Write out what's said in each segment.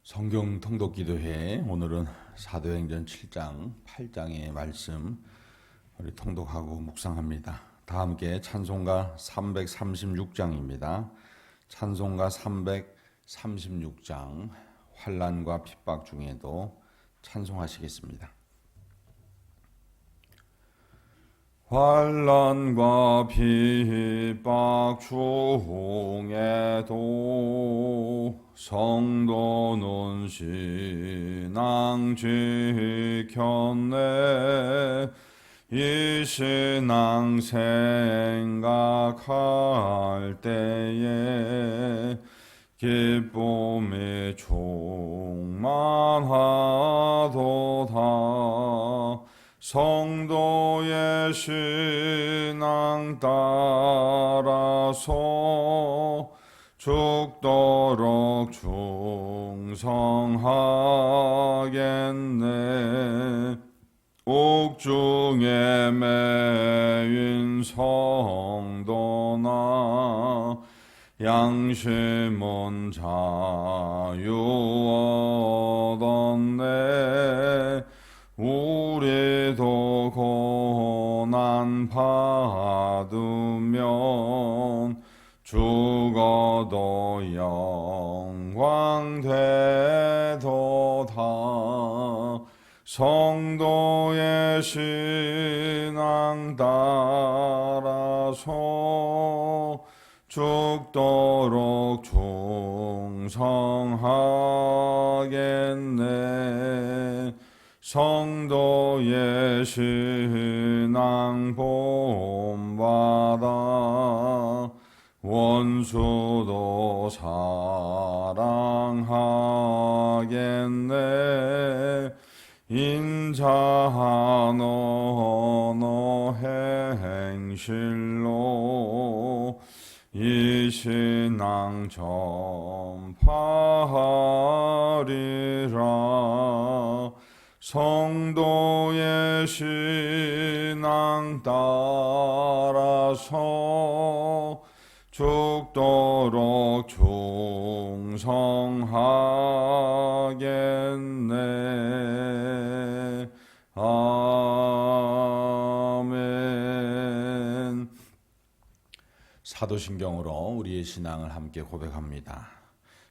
성경 통독 기도회 오늘은 사도행전 7장 8장의 말씀 우리 통독하고 묵상합니다. 다 함께 찬송가 336장입니다. 찬송가 336장 환난과 핍박 중에도 찬송하시겠습니다. 환난과 핍박 중에도 성도는 신앙 지켰네. 이 신앙 생각할 때에 기쁨이 충만하도다. 성도의 신앙 따라서 죽도록 충성하겠네. 옥중에 매인 성도나 양심은 자유 얻었네. 우리도 고난 받으면 죽어도 영광 되도다. 성도의 신앙 따라서 죽도록 충성하겠네. 성도의 신앙 본받아 원수도 사랑하겠네. 인자한 언어 행실로 이 신앙 전파하리라. 성도의 신앙 따라서 죽도록 충성하겠네. 아멘. 사도신경으로 우리의 신앙을 함께 고백합니다.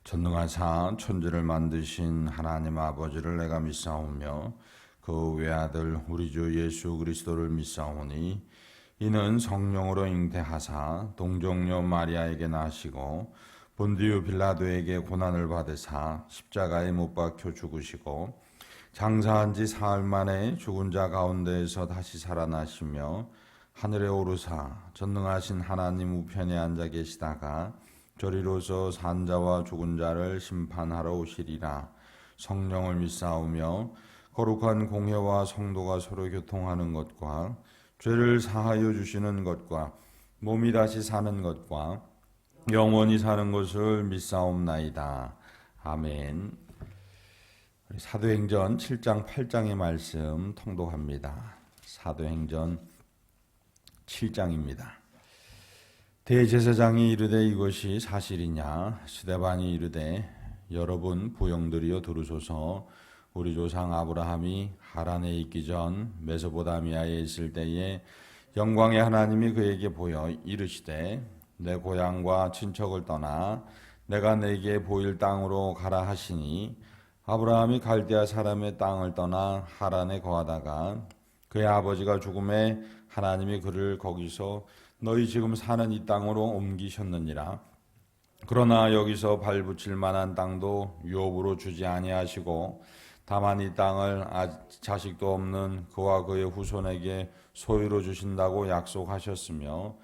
전능하사 천지를 만드신 하나님 아버지를 내가 믿사오며 그 외아들 우리 주 예수 그리스도를 믿사오니 이는 성령으로 잉태하사 동정녀 마리아에게 나시고 본디오 빌라도에게 고난을 받으사 십자가에 못 박혀 죽으시고 장사한 지 사흘 만에 죽은 자 가운데에서 다시 살아나시며 하늘에 오르사 전능하신 하나님 우편에 앉아 계시다가 저리로서 산자와 죽은 자를 심판하러 오시리라. 성령을 믿사오며 거룩한 공회와 성도가 서로 교통하는 것과 죄를 사하여 주시는 것과 몸이 다시 사는 것과 영원히 사는 것을 믿사옵나이다. 아멘. 사도행전 7장 8장의 말씀 통독합니다. 사도행전 7장입니다. 대제사장이 이르되 이것이 사실이냐? 스데반이 이르되 여러분 부형들이여 들으소서. 우리 조상 아브라함이 하란에 있기 전 메소포타미아에 있을 때에 영광의 하나님이 그에게 보여 이르시되 내 고향과 친척을 떠나 내가 내게 보일 땅으로 가라 하시니 아브라함이 갈대아 사람의 땅을 떠나 하란에 거하다가 그의 아버지가 죽음에 하나님이 그를 거기서 너희 지금 사는 이 땅으로 옮기셨느니라. 그러나 여기서 발붙일 만한 땅도 유업으로 주지 아니하시고 다만 이 땅을 자식도 없는 그와 그의 후손에게 소유로 주신다고 약속하셨으며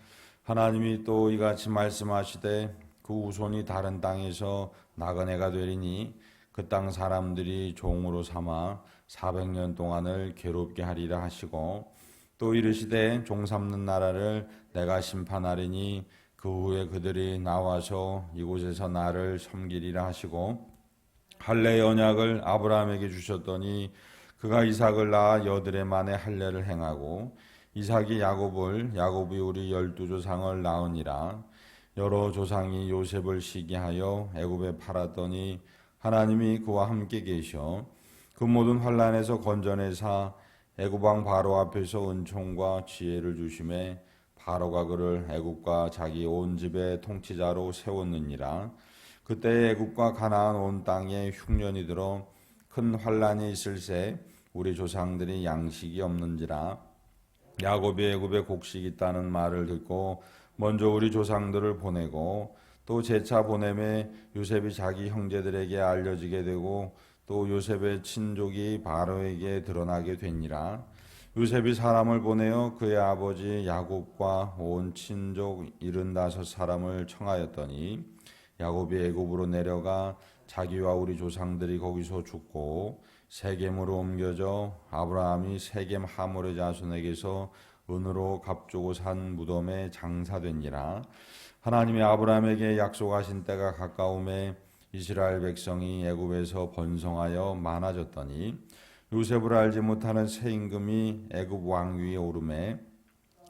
하나님이 또 이같이 말씀하시되 그 후손이 다른 땅에서 나그네가 되리니 그 땅 사람들이 종으로 삼아 400년 동안을 괴롭게 하리라 하시고 또 이르시되 종 삼는 나라를 내가 심판하리니 그 후에 그들이 나와서 이곳에서 나를 섬기리라 하시고 할례 언약을 아브라함에게 주셨더니 그가 이삭을 낳아 여드레 만에 할례를 행하고 이삭이 야곱을 야곱이 우리 12조상을 낳으니라. 여러 조상이 요셉을 시기하여 애굽에 팔았더니 하나님이 그와 함께 계셔 그 모든 환난에서 건져내사 애굽 왕 바로 앞에서 은총과 지혜를 주심에 바로가 그를 애굽과 자기 온 집의 통치자로 세웠느니라. 그때 애굽과 가나안 온 땅에 흉년이 들어 큰 환난이 있을새 우리 조상들이 양식이 없는지라. 야곱이 애굽에 곡식이 있다는 말을 듣고 먼저 우리 조상들을 보내고 또 재차 보냄에 요셉이 자기 형제들에게 알려지게 되고 또 요셉의 친족이 바로에게 드러나게 되니라. 요셉이 사람을 보내어 그의 아버지 야곱과 온 친족 75사람을 청하였더니 야곱이 애굽으로 내려가 자기와 우리 조상들이 거기서 죽고 세겜으로 옮겨져 아브라함이 세겜 하몰의 자손에게서 은으로 값주고 산 무덤에 장사되니라. 하나님이 아브라함에게 약속하신 때가 가까움에 이스라엘 백성이 애굽에서 번성하여 많아졌더니 요셉을 알지 못하는 새 임금이 애굽 왕위에 오르매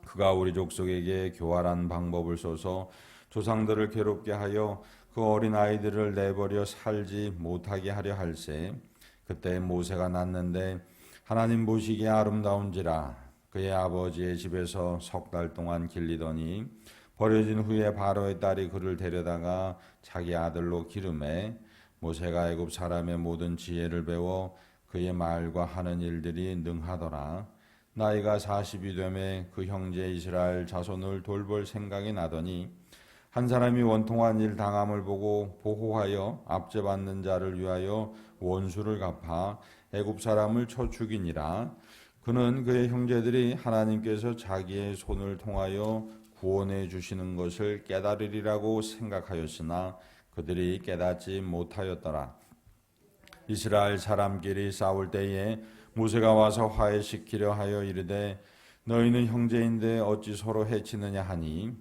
그가 우리 족속에게 교활한 방법을 써서 조상들을 괴롭게 하여 그 어린 아이들을 내버려 살지 못하게 하려 할세. 그때 모세가 낳는데 하나님 보시기에 아름다운지라. 그의 아버지의 집에서 3달 동안 길리더니 버려진 후에 바로의 딸이 그를 데려다가 자기 아들로 기르매 모세가 애굽 사람의 모든 지혜를 배워 그의 말과 하는 일들이 능하더라. 나이가 40이 되매 그 형제 이스라엘 자손을 돌볼 생각이 나더니 한 사람이 원통한 일 당함을 보고 보호하여 압제받는 자를 위하여 원수를 갚아 애굽 사람을 쳐 죽이니라. 그는 그의 형제들이 하나님께서 자기의 손을 통하여 구원해 주시는 것을 깨달으리라고 생각하였으나 그들이 깨닫지 못하였더라. 이스라엘 사람끼리 싸울 때에 모세가 와서 화해시키려 하여 이르되 너희는 형제인데 어찌 서로 해치느냐 하니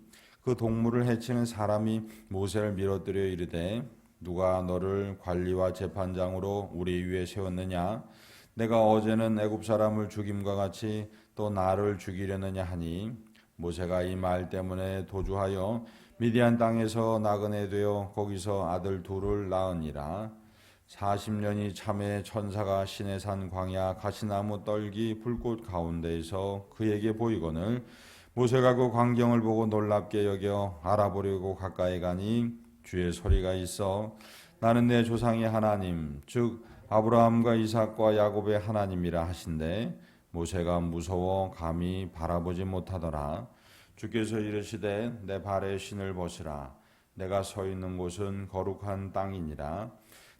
그 동물을 해치는 사람이 모세를 밀어뜨려 이르되 누가 너를 관리와 재판장으로 우리 위에 세웠느냐? 내가 어제는 애굽 사람을 죽임과 같이 또 나를 죽이려느냐 하니 모세가 이 말 때문에 도주하여 미디안 땅에서 나그네 되어 거기서 아들 둘을 낳으니라. 40년이 참에 천사가 시내산 광야 가시나무 떨기 불꽃 가운데에서 그에게 보이거늘 모세가 그 광경을 보고 놀랍게 여겨 알아보려고 가까이 가니 주의 소리가 있어 나는 내 조상의 하나님 즉 아브라함과 이삭과 야곱의 하나님이라 하신대 모세가 무서워 감히 바라보지 못하더라. 주께서 이르시되 내 발에 신을 벗으라. 내가 서 있는 곳은 거룩한 땅이니라.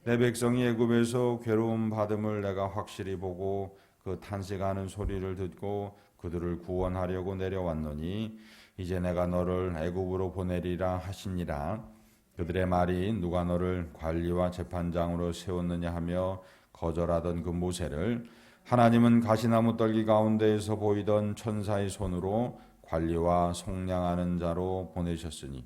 내 백성이 애굽에서 괴로움 받음을 내가 확실히 보고 그 탄식하는 소리를 듣고 그들을 구원하려고 내려왔노니 이제 내가 너를 애굽으로 보내리라 하시니라. 그들의 말이 누가 너를 관리와 재판장으로 세웠느냐 하며 거절하던 그 모세를 하나님은 가시나무 떨기 가운데에서 보이던 천사의 손으로 관리와 속량하는 자로 보내셨으니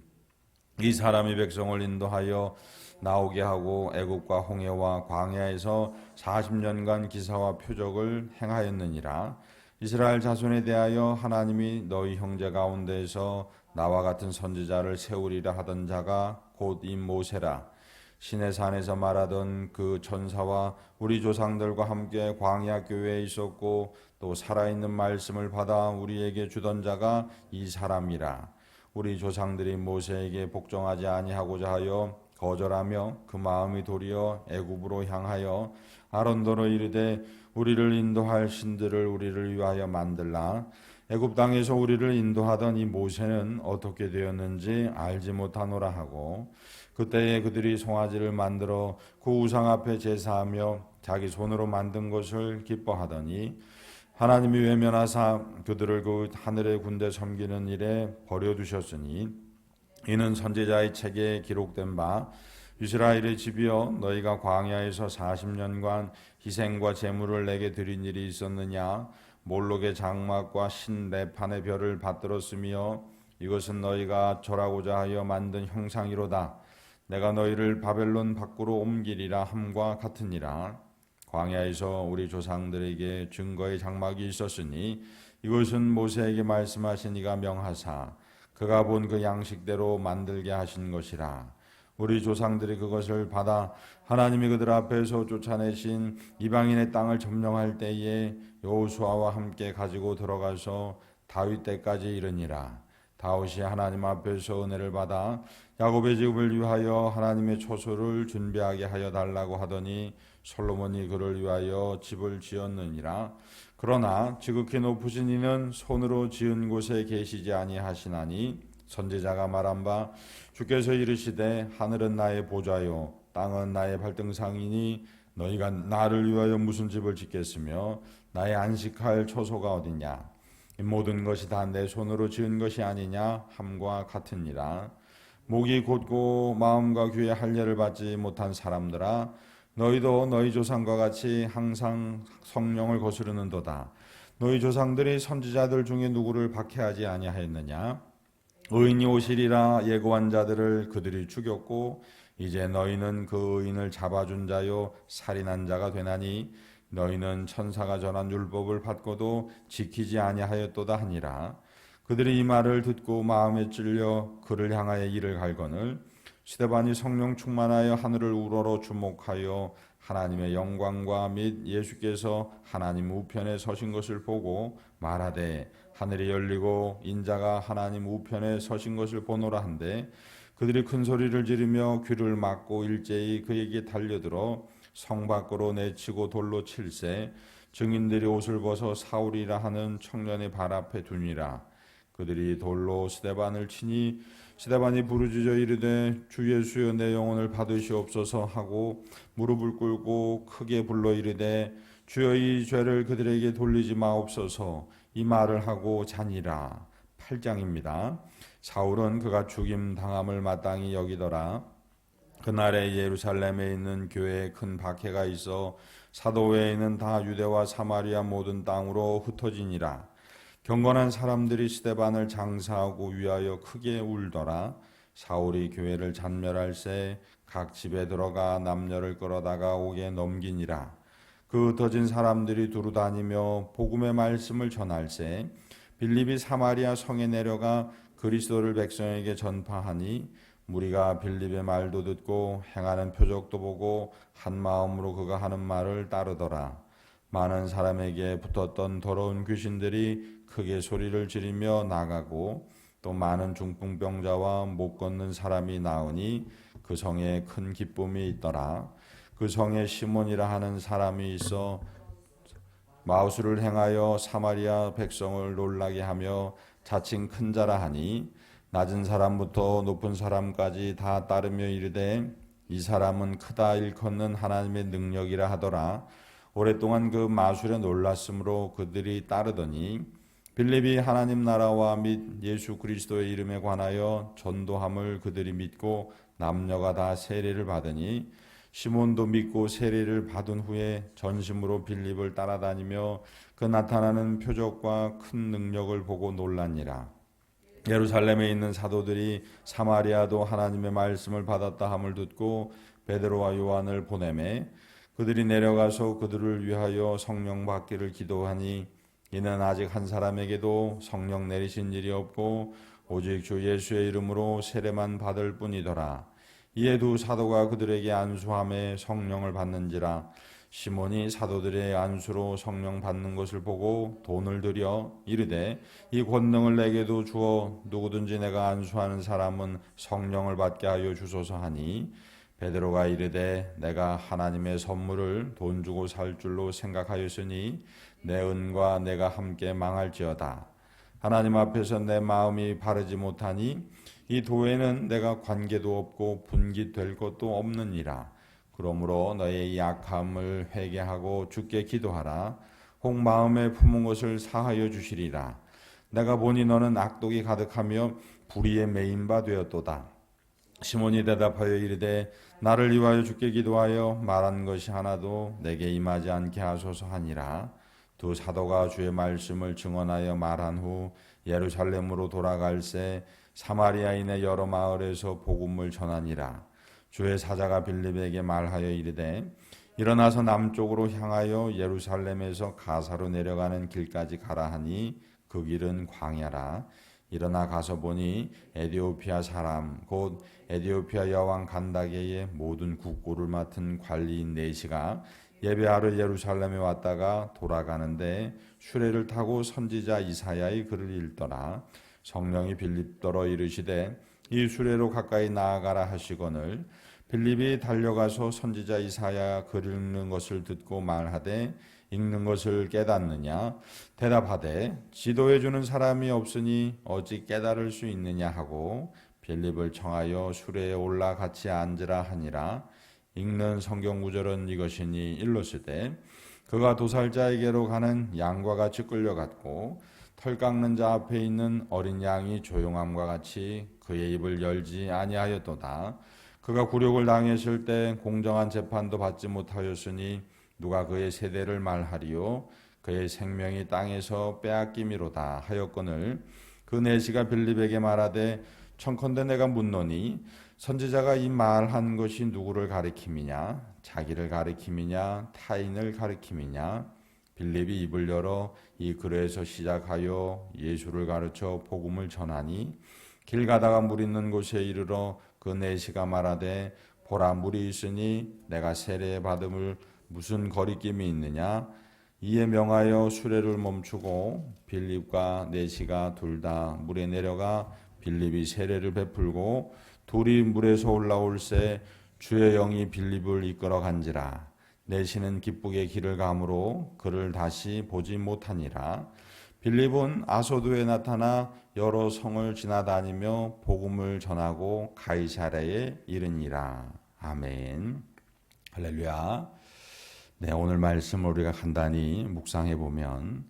이 사람이 백성을 인도하여 나오게 하고 애굽과 홍해와 광야에서 40년간 기사와 표적을 행하였느니라. 이스라엘 자손에 대하여 하나님이 너희 형제 가운데에서 나와 같은 선지자를 세우리라 하던 자가 곧 이 모세라. 시내산에서 말하던 그 천사와 우리 조상들과 함께 광야 교회에 있었고 또 살아있는 말씀을 받아 우리에게 주던 자가 이 사람이라. 우리 조상들이 모세에게 복종하지 아니하고자 하여 거절하며 그 마음이 도리어 애굽으로 향하여 아론더러 이르되 우리를 인도할 신들을 우리를 위하여 만들라. 애굽 땅에서 우리를 인도하던 이 모세는 어떻게 되었는지 알지 못하노라 하고 그때에 그들이 송아지를 만들어 그 우상 앞에 제사하며 자기 손으로 만든 것을 기뻐하더니 하나님이 외면하사 그들을 그 하늘의 군대 섬기는 일에 버려두셨으니 이는 선지자의 책에 기록된 바 이스라엘의 집이여 너희가 광야에서 40년간 희생과 제물을 내게 드린 일이 있었느냐 몰록의 장막과 신레판의 별을 받들었으며 이것은 너희가 절하고자 하여 만든 형상이로다. 내가 너희를 바벨론 밖으로 옮기리라 함과 같으니라. 광야에서 우리 조상들에게 증거의 장막이 있었으니 이것은 모세에게 말씀하신 이가 명하사 그가 본 그 양식대로 만들게 하신 것이라. 우리 조상들이 그것을 받아 하나님이 그들 앞에서 쫓아내신 이방인의 땅을 점령할 때에 여호수아와 함께 가지고 들어가서 다윗 때까지 이르니라. 다윗이 하나님 앞에서 은혜를 받아 야곱의 집을 위하여 하나님의 초소를 준비하게 하여 달라고 하더니 솔로몬이 그를 위하여 집을 지었느니라. 그러나 지극히 높으신 이는 손으로 지은 곳에 계시지 아니하시나니 선지자가 말한 바 주께서 이르시되 하늘은 나의 보좌요 땅은 나의 발등상이니 너희가 나를 위하여 무슨 집을 짓겠으며 나의 안식할 초소가 어디냐. 이 모든 것이 다 내 손으로 지은 것이 아니냐 함과 같으니라. 목이 곧고 마음과 귀에 할례를 받지 못한 사람들아, 너희도 너희 조상과 같이 항상 성령을 거스르는도다. 너희 조상들이 선지자들 중에 누구를 박해하지 아니하였느냐. 의인이 오시리라 예고한 자들을 그들이 죽였고 이제 너희는 그 의인을 잡아준 자요 살인한 자가 되나니 너희는 천사가 전한 율법을 받고도 지키지 아니하였도다 하니라. 그들이 이 말을 듣고 마음에 찔려 그를 향하여 이를 갈거늘 스데반이 성령 충만하여 하늘을 우러러 주목하여 하나님의 영광과 및 예수께서 하나님 우편에 서신 것을 보고 말하되 하늘이 열리고 인자가 하나님 우편에 서신 것을 보노라 한데 그들이 큰 소리를 지르며 귀를 막고 일제히 그에게 달려들어 성 밖으로 내치고 돌로 칠세 증인들이 옷을 벗어 사울이라 하는 청년의 발 앞에 두니라. 그들이 돌로 스데반을 치니 스데반이 부르짖어 이르되 주 예수여 내 영혼을 받으시옵소서 하고 무릎을 꿇고 크게 불러 이르되 주여 이 죄를 그들에게 돌리지 마옵소서 이 말을 하고 자니라. 8장입니다. 사울은 그가 죽임 당함을 마땅히 여기더라. 그날에 예루살렘에 있는 교회에 큰 박해가 있어 사도 외에는 다 유대와 사마리아 모든 땅으로 흩어지니라. 경건한 사람들이 스데반을 장사하고 위하여 크게 울더라. 사울이 교회를 잔멸할새 각 집에 들어가 남녀를 끌어다가 옥에 넘기니라. 그 흩어진 사람들이 두루 다니며 복음의 말씀을 전할새 빌립이 사마리아 성에 내려가 그리스도를 백성에게 전파하니 무리가 빌립의 말도 듣고 행하는 표적도 보고 한 마음으로 그가 하는 말을 따르더라. 많은 사람에게 붙었던 더러운 귀신들이 크게 소리를 지르며 나가고 또 많은 중풍병자와 못 걷는 사람이 나오니 그 성에 큰 기쁨이 있더라. 그 성에 시몬이라 하는 사람이 있어 마우스를 행하여 사마리아 백성을 놀라게 하며 자칭 큰 자라 하니 낮은 사람부터 높은 사람까지 다 따르며 이르되 이 사람은 크다 일컫는 하나님의 능력이라 하더라. 오랫동안 그 마술에 놀랐으므로 그들이 따르더니 빌립이 하나님 나라와 및 예수 그리스도의 이름에 관하여 전도함을 그들이 믿고 남녀가 다 세례를 받으니 시몬도 믿고 세례를 받은 후에 전심으로 빌립을 따라다니며 그 나타나는 표적과 큰 능력을 보고 놀랐니라. 예루살렘에 있는 사도들이 사마리아도 하나님의 말씀을 받았다 함을 듣고 베드로와 요한을 보내매 그들이 내려가서 그들을 위하여 성령 받기를 기도하니 이는 아직 한 사람에게도 성령 내리신 일이 없고 오직 주 예수의 이름으로 세례만 받을 뿐이더라. 이에 두 사도가 그들에게 안수함에 성령을 받는지라. 시몬이 사도들의 안수로 성령 받는 것을 보고 돈을 들여 이르되 이 권능을 내게도 주어 누구든지 내가 안수하는 사람은 성령을 받게 하여 주소서 하니 베드로가 이르되 내가 하나님의 선물을 돈 주고 살 줄로 생각하였으니 내 은과 내가 함께 망할지어다. 하나님 앞에서 내 마음이 바르지 못하니 이 도에는 내가 관계도 없고 분깃될 것도 없느니라. 그러므로 너의 약함을 회개하고 주께 기도하라. 혹 마음에 품은 것을 사하여 주시리라. 내가 보니 너는 악독이 가득하며 불의에 매인 바 되었도다. 시몬이 대답하여 이르되 나를 위하여 주께 기도하여 말한 것이 하나도 내게 임하지 않게 하소서 하니라. 두 사도가 주의 말씀을 증언하여 말한 후 예루살렘으로 돌아갈새 사마리아인의 여러 마을에서 복음을 전하니라. 주의 사자가 빌립에게 말하여 이르되 일어나서 남쪽으로 향하여 예루살렘에서 가사로 내려가는 길까지 가라 하니 그 길은 광야라. 일어나 가서 보니 에디오피아 사람 곧 에디오피아 여왕 간다게의 모든 국고를 맡은 관리인 네시가 예배하러 예루살렘에 왔다가 돌아가는데 수레를 타고 선지자 이사야의 글을 읽더라. 성령이 빌립더러 이르시되 이 수레로 가까이 나아가라 하시거늘 빌립이 달려가서 선지자 이사야 글 읽는 것을 듣고 말하되 읽는 것을 깨닫느냐 대답하되 지도해 주는 사람이 없으니 어찌 깨달을 수 있느냐 하고 빌립을 청하여 수레에 올라 같이 앉으라 하니라. 읽는 성경 구절은 이것이니 일러스되 그가 도살자에게로 가는 양과 같이 끌려갔고 털 깎는 자 앞에 있는 어린 양이 조용함과 같이 그의 입을 열지 아니하였도다. 그가 굴욕을 당했을 때 공정한 재판도 받지 못하였으니 누가 그의 세대를 말하리요 그의 생명이 땅에서 빼앗김이로다 하였거늘 그 네시가 빌립에게 말하되 청컨대 내가 묻노니 선지자가 이 말한 것이 누구를 가리킴이냐 자기를 가리킴이냐 타인을 가리킴이냐 빌립이 입을 열어 이 글에서 시작하여 예수를 가르쳐 복음을 전하니 길 가다가 물 있는 곳에 이르러 그 네시가 말하되 보라 물이 있으니 내가 세례 받음을 무슨 거리낌이 있느냐 이에 명하여 수레를 멈추고 빌립과 네시가 둘 다 물에 내려가 빌립이 세례를 베풀고 둘이 물에서 올라올새 주의 영이 빌립을 이끌어 간지라. 네시는 기쁘게 길을 가므로 그를 다시 보지 못하니라. 빌립은 아소도에 나타나 여러 성을 지나다니며 복음을 전하고 가이사랴에 이르니라. 아멘. 할렐루야. 네, 오늘 말씀을 우리가 간단히 묵상해 보면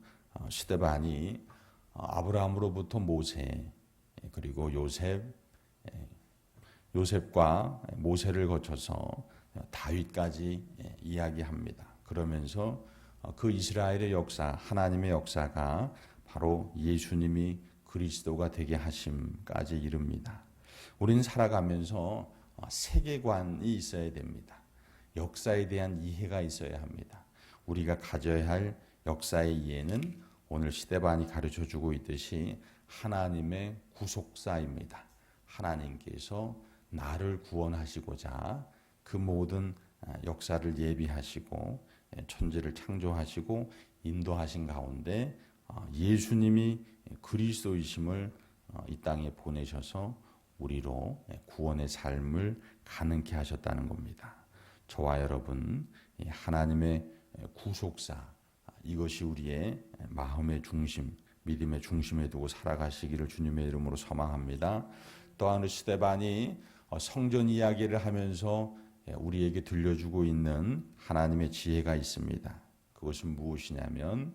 스데반이 아브라함으로부터 모세 그리고 요셉과 모세를 거쳐서 다윗까지 이야기합니다. 그러면서 그 이스라엘의 역사, 하나님의 역사가 바로 예수님이 그리스도가 되게 하심까지 이릅니다. 우리는 살아가면서 세계관이 있어야 됩니다. 역사에 대한 이해가 있어야 합니다. 우리가 가져야 할 역사의 이해는 오늘 스데반이 가르쳐주고 있듯이 하나님의 구속사입니다. 하나님께서 나를 구원하시고자 그 모든 역사를 예비하시고 천지를 창조하시고 인도하신 가운데 예수님이 그리스도이심을 이 땅에 보내셔서 우리로 구원의 삶을 가능케 하셨다는 겁니다. 저와 여러분 하나님의 구속사 이것이 우리의 마음의 중심 믿음의 중심에 두고 살아가시기를 주님의 이름으로 소망합니다. 또한 스데반이 성전 이야기를 하면서 우리에게 들려주고 있는 하나님의 지혜가 있습니다. 그것은 무엇이냐면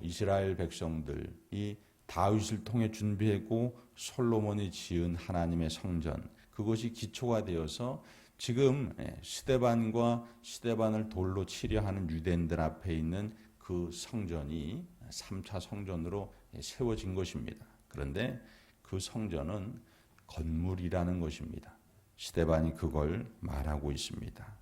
이스라엘 백성들이 다윗을 통해 준비했고 솔로몬이 지은 하나님의 성전 그것이 기초가 되어서 지금 스데반과 스데반을 돌로 치려 하는 유대인들 앞에 있는 그 성전이 3차 성전으로 세워진 것입니다. 그런데 그 성전은 건물이라는 것입니다. 스데반이 그걸 말하고 있습니다.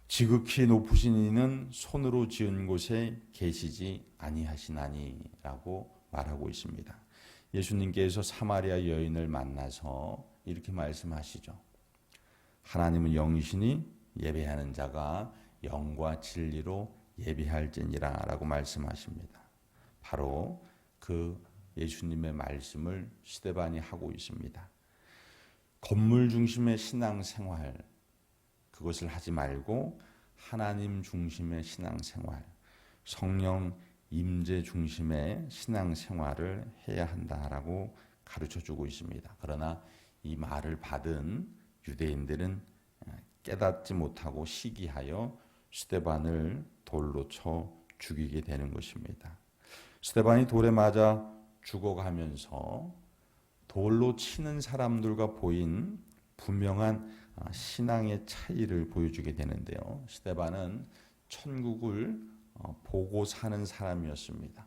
지극히 높으신 이는 손으로 지은 곳에 계시지 아니하시나니라고 말하고 있습니다. 예수님께서 사마리아 여인을 만나서 이렇게 말씀하시죠. 하나님은 영이시니 예배하는 자가 영과 진리로 예배할지니라 라고 말씀하십니다. 바로 그 예수님의 말씀을 스데반이 하고 있습니다. 건물 중심의 신앙생활 그것을 하지 말고 하나님 중심의 신앙생활 성령 임재 중심의 신앙생활을 해야 한다라고 가르쳐주고 있습니다. 그러나 이 말을 받은 유대인들은 깨닫지 못하고 시기하여 스데반을 돌로 쳐 죽이게 되는 것입니다. 스데반이 돌에 맞아 죽어가면서 돌로 치는 사람들과 보인 분명한 신앙의 차이를 보여주게 되는데요. 스데반은 천국을 보고 사는 사람이었습니다.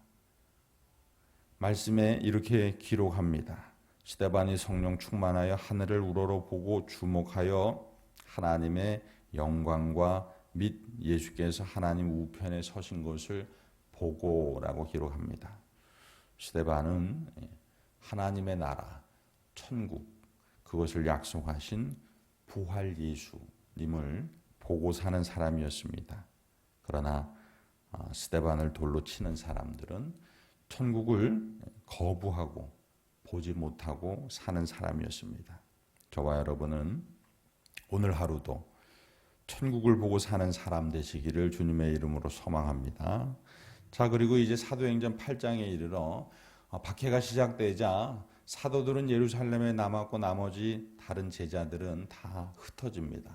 말씀에 이렇게 기록합니다. 스데반이 성령 충만하여 하늘을 우러러 보고 주목하여 하나님의 영광과 및 예수께서 하나님 우편에 서신 것을 보고라고 기록합니다. 스데반은 하나님의 나라, 천국, 그것을 약속하신 부활 예수님을 보고 사는 사람이었습니다. 그러나 스데반을 돌로 치는 사람들은 천국을 거부하고 보지 못하고 사는 사람이었습니다. 저와 여러분은 오늘 하루도 천국을 보고 사는 사람 되시기를 주님의 이름으로 소망합니다. 자, 그리고 이제 사도행전 8장에 이르러 박해가 시작되자 사도들은 예루살렘에 남았고 나머지 다른 제자들은 다 흩어집니다.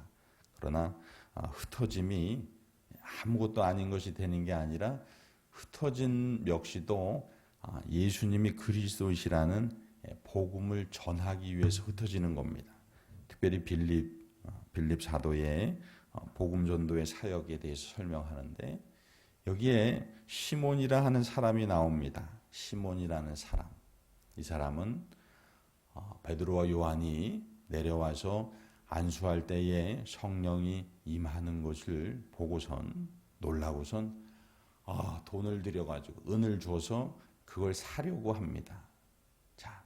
그러나 흩어짐이 아무것도 아닌 것이 되는 게 아니라 흩어진 역시도 예수님이 그리스도이시라는 복음을 전하기 위해서 흩어지는 겁니다. 특별히 빌립 사도의 복음 전도의 사역에 대해서 설명하는데 여기에 시몬이라 하는 사람이 나옵니다. 시몬이라는 사람. 이 사람은 베드로와 요한이 내려와서 안수할 때에 성령이 임하는 것을 보고선 놀라고선 돈을 들여가지고 은을 줘서 그걸 사려고 합니다. 자,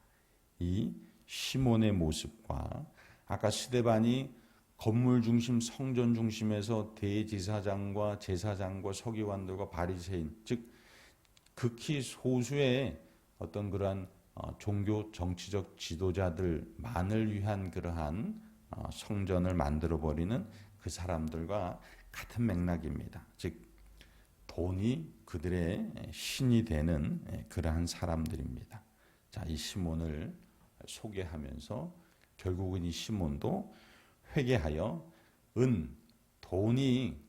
이 시몬의 모습과 아까 스데반이 건물 중심, 성전 중심에서 대제사장과 제사장과 서기관들과 바리새인, 즉 극히 소수의 어떤 그러한 종교 정치적 지도자들만을 위한 그러한 성전을 만들어버리는 그 사람들과 같은 맥락입니다. 즉 돈이 그들의 신이 되는 그러한 사람들입니다. 자, 이 시몬을 소개하면서 결국은 이 시몬도 회개하여 돈이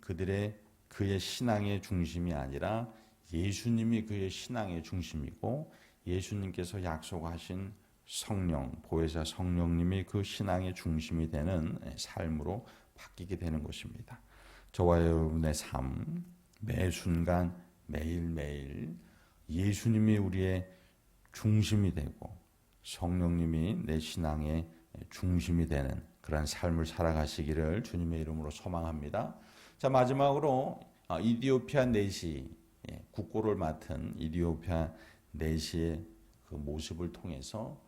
그의 신앙의 중심이 아니라 예수님이 그의 신앙의 중심이고 예수님께서 약속하신 성령, 보혜사 성령님이 그 신앙의 중심이 되는 삶으로 바뀌게 되는 것입니다. 저와 여러분의 삶, 매 순간 매일매일 예수님이 우리의 중심이 되고 성령님이 내 신앙의 중심이 되는 그런 삶을 살아가시기를 주님의 이름으로 소망합니다. 자, 마지막으로 이디오피아 내시, 국고를 맡은 이디오피아 내시의 그 모습을 통해서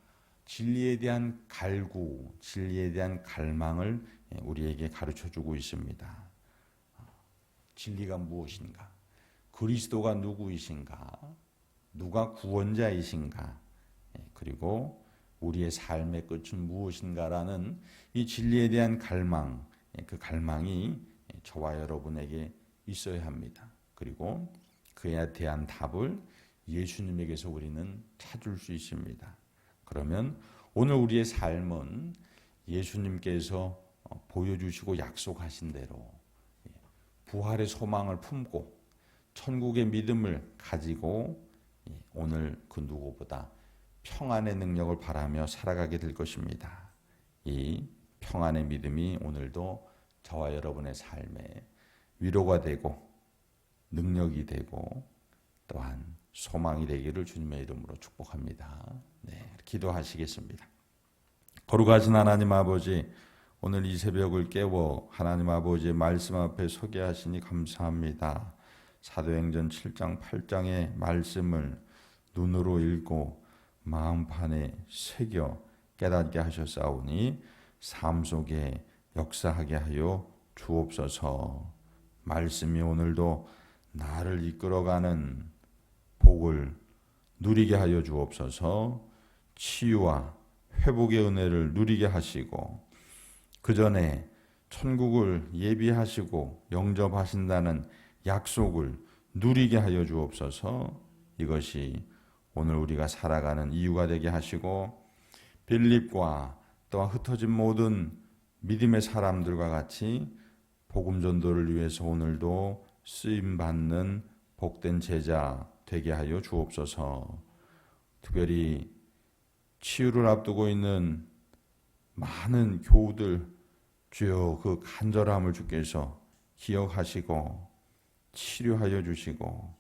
진리에 대한 갈구, 진리에 대한 갈망을 우리에게 가르쳐주고 있습니다. 진리가 무엇인가? 그리스도가 누구이신가? 누가 구원자이신가? 그리고 우리의 삶의 끝은 무엇인가라는 이 진리에 대한 갈망, 그 갈망이 저와 여러분에게 있어야 합니다. 그리고 그에 대한 답을 예수님에게서 우리는 찾을 수 있습니다. 그러면 오늘 우리의 삶은 예수님께서 보여주시고 약속하신 대로 부활의 소망을 품고 천국의 믿음을 가지고 오늘 그 누구보다 평안의 능력을 바라며 살아가게 될 것입니다. 이 평안의 믿음이 오늘도 저와 여러분의 삶에 위로가 되고 능력이 되고 또한 소망이 되기를 주님의 이름으로 축복합니다. 기도하시겠습니다. 거룩하신 하나님 아버지, 오늘 이 새벽을 깨워 하나님 아버지의 말씀 앞에 서게 하시니 감사합니다. 사도행전 7장 8장의 말씀을 눈으로 읽고 마음판에 새겨 깨닫게 하셨사오니 삶 속에 역사하게 하여 주옵소서. 말씀이 오늘도 나를 이끌어가는 복을 누리게 하여 주옵소서. 치유와 회복의 은혜를 누리게 하시고 그 전에 천국을 예비하시고 영접하신다는 약속을 누리게 하여 주옵소서. 이것이 오늘 우리가 살아가는 이유가 되게 하시고 빌립과 또한 흩어진 모든 믿음의 사람들과 같이 복음 전도를 위해서 오늘도 쓰임받는 복된 제자 되게 하여 주옵소서. 특별히 치유를 앞두고 있는 많은 교우들, 주여 그 간절함을 주께서 기억하시고 치료하여 주시고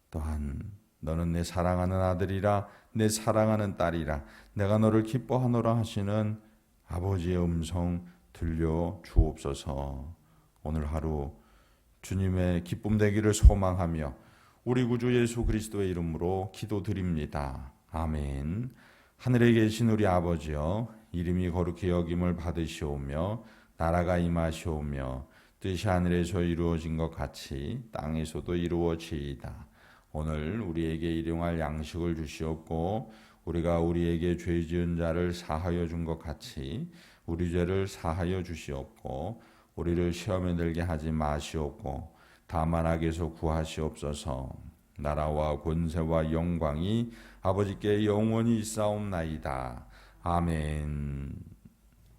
또한 너는 내 사랑하는 아들이라 내 사랑하는 딸이라 내가 너를 기뻐하노라 하시는 아버지의 음성 들려 주옵소서. 오늘 하루 주님의 기쁨 되기를 소망하며 우리 구주 예수 그리스도의 이름으로 기도드립니다. 아멘. 하늘에 계신 우리 아버지여, 이름이 거룩히 여김을 받으시오며 나라가 임하시오며 뜻이 하늘에서 이루어진 것 같이 땅에서도 이루어지이다. 오늘 우리에게 일용할 양식을 주시옵고 우리가 우리에게 죄 지은 자를 사하여 준 것 같이 우리 죄를 사하여 주시옵고 우리를 시험에 들게 하지 마시옵고 다만 악에서 구하시옵소서. 나라와 권세와 영광이 아버지께 영원히 있사옵나이다. 아멘.